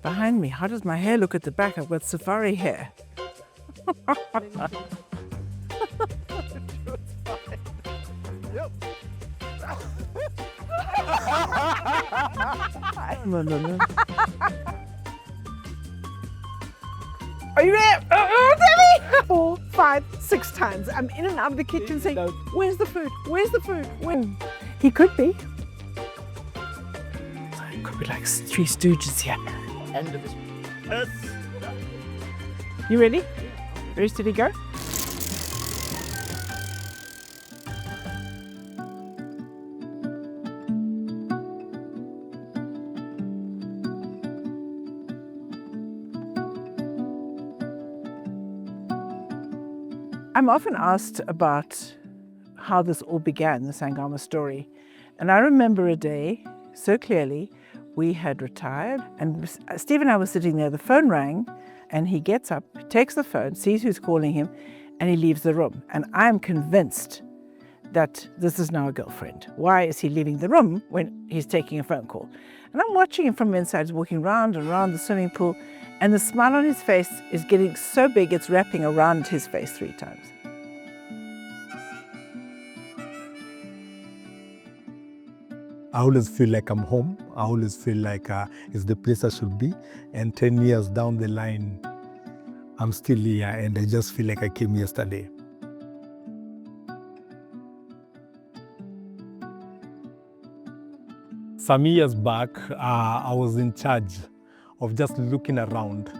Behind me, how does my hair look at the back? I've got safari hair. No. Are you there? Debbie! 4, 5, 6 times. I'm in and out of the kitchen saying, where's the food? Where's the food? When? He could be. It could be like Three Stooges here. End of his. You ready? Ready, steady, go? I'm often asked about how this all began, this Angama story. And I remember a day so clearly. We had retired and Steve and I were sitting there, the phone rang and he gets up, takes the phone, sees who's calling him and he leaves the room. And I'm convinced that this is now a girlfriend. Why is he leaving the room when he's taking a phone call? And I'm watching him from inside, he's walking round and round the swimming pool and the smile on his face is getting so big it's wrapping around his face 3 times. I always feel like I'm home. I always feel like it's the place I should be. And 10 years down the line, I'm still here and I just feel like I came yesterday. Some years back, I was in charge of just looking around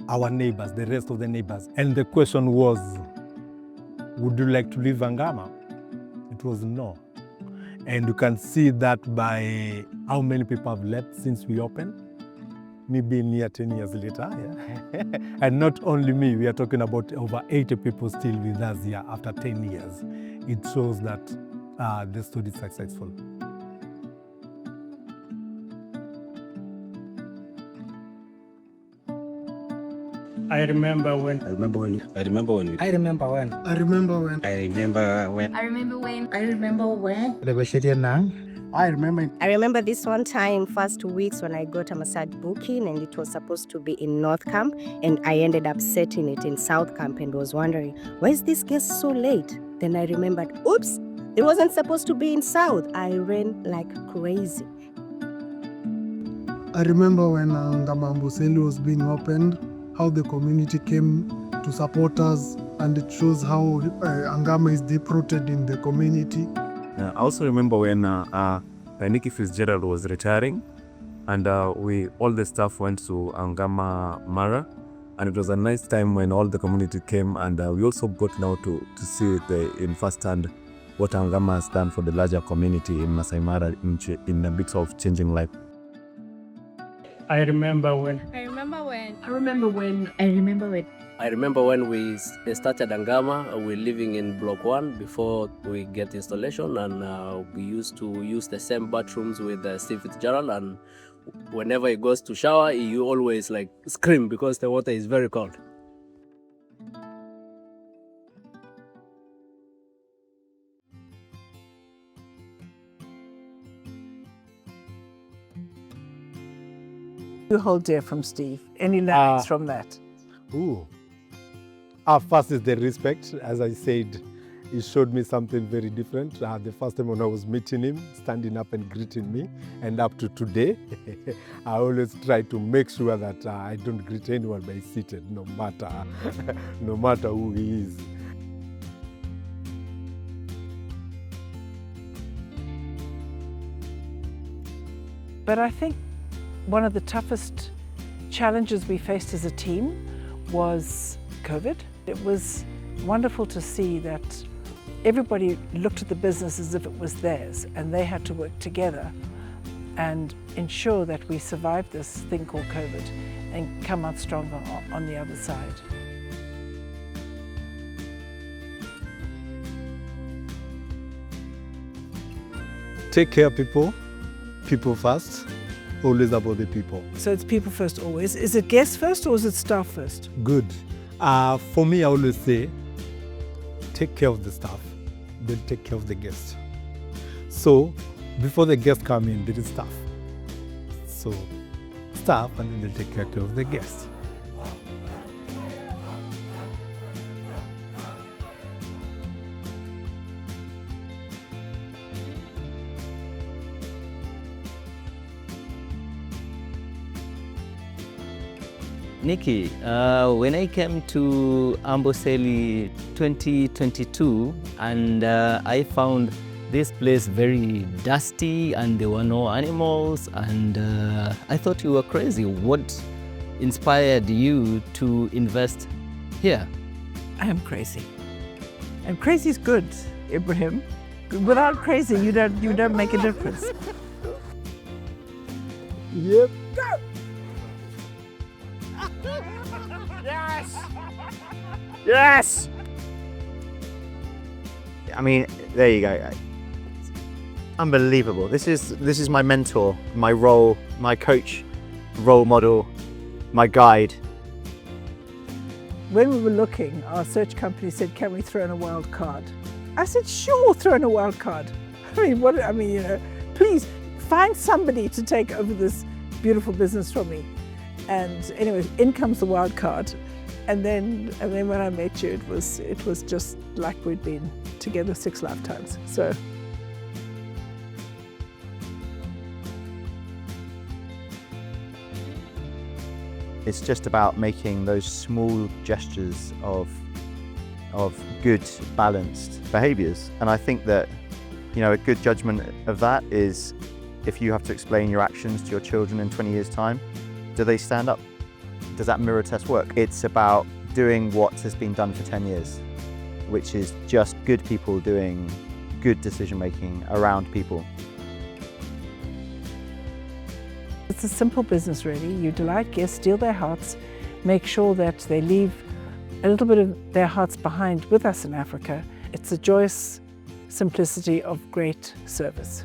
our neighbors, the rest of the neighbors. And the question was, would you like to leave Angama? It was no. And you can see that by how many people have left since we opened. Me being here 10 years later, yeah. And not only me, we are talking about over 80 people still with us here after 10 years. It shows that the story is successful. I remember when. I remember when. I remember when. I remember when. I remember when. I remember when. I remember when. I remember when. I remember. I remember this one time, first 2 weeks when I got a massage booking and it was supposed to be in North Camp and I ended up setting it in South Camp and was wondering, why is this guest so late? Then I remembered, oops, it wasn't supposed to be in South. I ran like crazy. I remember when Angama Amboseli was being opened, how the community came to support us, and it shows how Angama is deep-rooted in the community. I also remember when Nikki Fitzgerald was retiring, and all the staff went to Angama Mara, and it was a nice time when all the community came, and we also got now to see in first hand what Angama has done for the larger community in Masai Mara in a bit of changing life. I remember when. I remember when. I remember when. I remember when. I remember when we started Angama, we were living in block 1 before we get installation, and we used to use the same bathrooms with Steve Fitzgerald, and whenever he goes to shower, he always like scream because the water is very cold. You hold dear from Steve. Any learnings from that? First is the respect. As I said, he showed me something very different. The first time when I was meeting him, standing up and greeting me, and up to today, I always try to make sure that I don't greet anyone by seated, no matter who he is. But I think one of the toughest challenges we faced as a team was COVID. It was wonderful to see that everybody looked at the business as if it was theirs, and they had to work together and ensure that we survived this thing called COVID and come out stronger on the other side. Take care of people, people first, always about the people. So it's people first always. Is it guests first or is it staff first? Good. For me, I always say, take care of the staff, then take care of the guests. So, before the guests come in, there is staff. So, staff, and then they'll take care of the guests. Nikki, when I came to Amboseli 2022 and I found this place very dusty and there were no animals, and I thought you were crazy. What inspired you to invest here? I am crazy. And crazy is good, Ibrahim. Without crazy, you don't make a difference. Yep. Yes! I mean, there you go. Unbelievable. This is my mentor, my role, my coach, role model, my guide. When we were looking, our search company said, "Can we throw in a wild card?" I said, "Sure, throw in a wild card." Please find somebody to take over this beautiful business from me. And anyway, in comes the wild card. And then when I met you, it was just like we'd been together 6 lifetimes. So. It's just about making those small gestures of good, balanced behaviours. And I think that, a good judgment of that is if you have to explain your actions to your children in 20 years' time, do they stand up? Does that mirror test work? It's about doing what has been done for 10 years, which is just good people doing good decision making around people. It's a simple business, really. You delight guests, steal their hearts, make sure that they leave a little bit of their hearts behind with us in Africa. It's a joyous simplicity of great service.